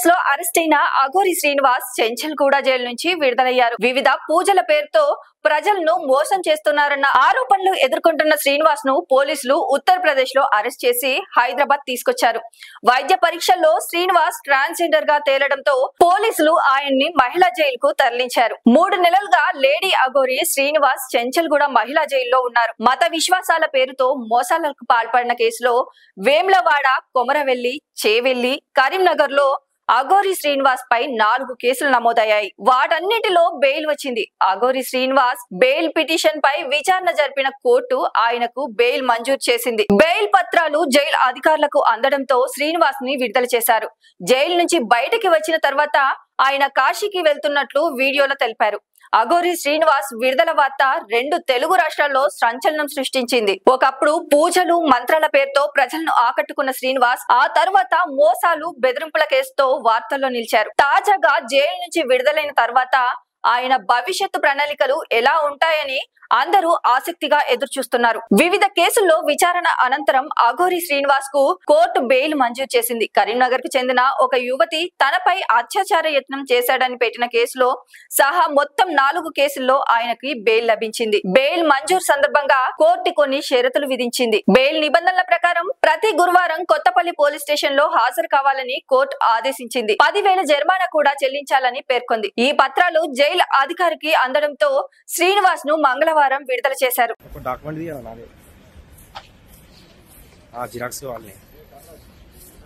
కేసులో అరెస్ట్ అయిన అఘోరి శ్రీనివాస్ చెంచల్గూడ జైలు నుంచి విడుదలయ్యారు. వివిధ పూజల పేరుతో ప్రజలను మోసం చేస్తున్నారన్న ఆరోపణలు ఎదుర్కొంటున్న శ్రీనివాస్ ను పోలీసులు ఉత్తరప్రదేశ్ లో అరెస్ట్ చేసి హైదరాబాద్ తీసుకొచ్చారు. వైద్య పరీక్షల్లో శ్రీనివాస్ ట్రాన్స్జెండర్ గా తేలడంతో పోలీసులు ఆయన్ని మహిళా జైలుకు తరలించారు. 3 నెలలుగా లేడీ అఘోరి శ్రీనివాస్ చెంచల్గూడ మహిళా జైల్లో ఉన్నారు. మత విశ్వాసాల పేరుతో మోసాలకు పాల్పడిన కేసులో వేములవాడ, కొమరవెల్లి, చేవెల్లి, కరీంనగర్ లో అఘోరి శ్రీనివాస్ పై 4 కేసులు నమోదయ్యాయి. వాటన్నిటిలో బెయిల్ వచ్చింది. అఘోరి శ్రీనివాస్ బెయిల్ పిటిషన్ పై విచారణ జరిపిన కోర్టు ఆయనకు బెయిల్ మంజూరు చేసింది. బెయిల్ పత్రాలు జైలు అధికారులకు అందడంతో శ్రీనివాస్ ని విడుదల చేశారు. జైలు నుంచి బయటికి వచ్చిన తర్వాత ఆయన కాశీకి వెళ్తున్నట్లు వీడియోలో తెలిపారు. అఘోరి శ్రీనివాస్ విడుదల వార్త 2 తెలుగు రాష్ట్రాల్లో సంచలనం సృష్టించింది. ఒకప్పుడు పూజలు, మంత్రాల పేరుతో ప్రజలను ఆకట్టుకున్న శ్రీనివాస్ ఆ తర్వాత మోసాలు, బెదిరింపుల కేసుతో వార్తల్లో నిలిచారు. తాజాగా జైలు నుంచి విడుదలైన తర్వాత ఆయన భవిష్యత్తు ప్రణాళికలు ఎలా ఉంటాయని అందరూ ఆసక్తిగా ఎదురు చూస్తున్నారు. వివిధ కేసుల్లో విచారణ అనంతరం అఘోరి శ్రీనివాస్ కు కోర్టు బెయిల్ మంజూరు చేసింది. కరీంనగర్ కు చెందిన ఒక యువతి తనపై అత్యాచార యత్నం చేశాడని పెట్టిన కేసులో సహా మొత్తం 4 కేసుల్లో ఆయనకి బెయిల్ లభించింది. బెయిల్ మంజూరు సందర్భంగా కోర్టు కొన్ని షరతులు విధించింది. బెయిల్ నిబంధనల ప్రకారం ప్రతి గురువారం కొత్తపల్లి పోలీస్ స్టేషన్ లో హాజరు కావాలని కోర్టు ఆదేశించింది. 10,000 జరిమానా కూడా చెల్లించాలని పేర్కొంది. ఈ పత్రాలు జైలు అధికారికి అందడంతో శ్రీనివాస్ ను మంగళవారం విడుదల చేశారు.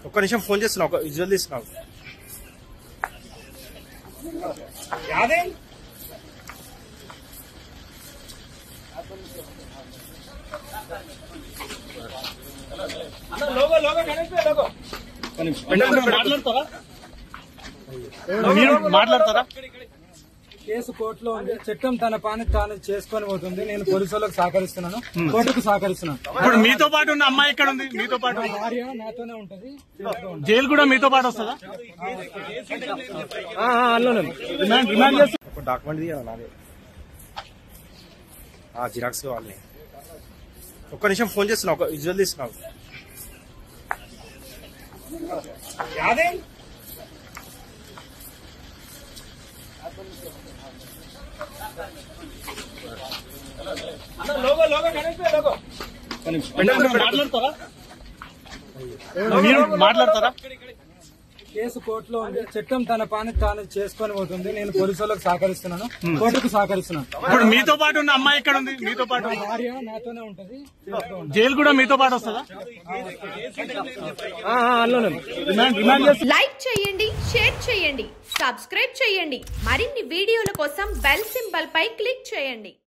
ఒక్క నిమిషం ఫోన్ చేస్తున్నా, ఒక విజువల్ తీస్తున్నావు. మాట్లాడతారా? కేసు కోర్టులో ఉంది. చట్టం తన పని తాను చేసుకొని పోతుంది. నేను పోలీసులకు సహకరిస్తున్నాను, కోర్టుకు సహకరిస్తున్నాను. ఇప్పుడు మీతో పాటు ఉన్న అమ్మాయి ఇక్కడ ఉంది, మీతో పాటు భార్య నాతోనే ఉంటది. జైలు కూడా మీతో పాటు వస్తుందా? ఒక డాక్యుమెంట్ జిరాక్స్ కావాలి. ఒక్క నిమిషం ఫోన్ చేస్తున్నా, ఒక విజువల్ తీస్తున్నావు. మాట్లాడతారా? కేసు కోర్టులో ఉంది. చట్టం తన పని తాను చేసుకొని పోతుంది. నేను పోలీసులకు సహకరిస్తున్నాను, కోర్టుకు సహకరిస్తున్నాను. ఇప్పుడు మీతో పాటు ఉన్న అమ్మాయి ఇక్కడ ఉంది, మీతో పాటు భార్య నాతోనే ఉంటది. జైలు కూడా మీతో పాటు వస్తుందా? లైక్ చేయండి, షేర్ చేయండి, సబ్స్క్రైబ్ చేయండి. మరిన్ని వీడియోల కోసం బెల్ సింబల్ పై క్లిక్ చేయండి.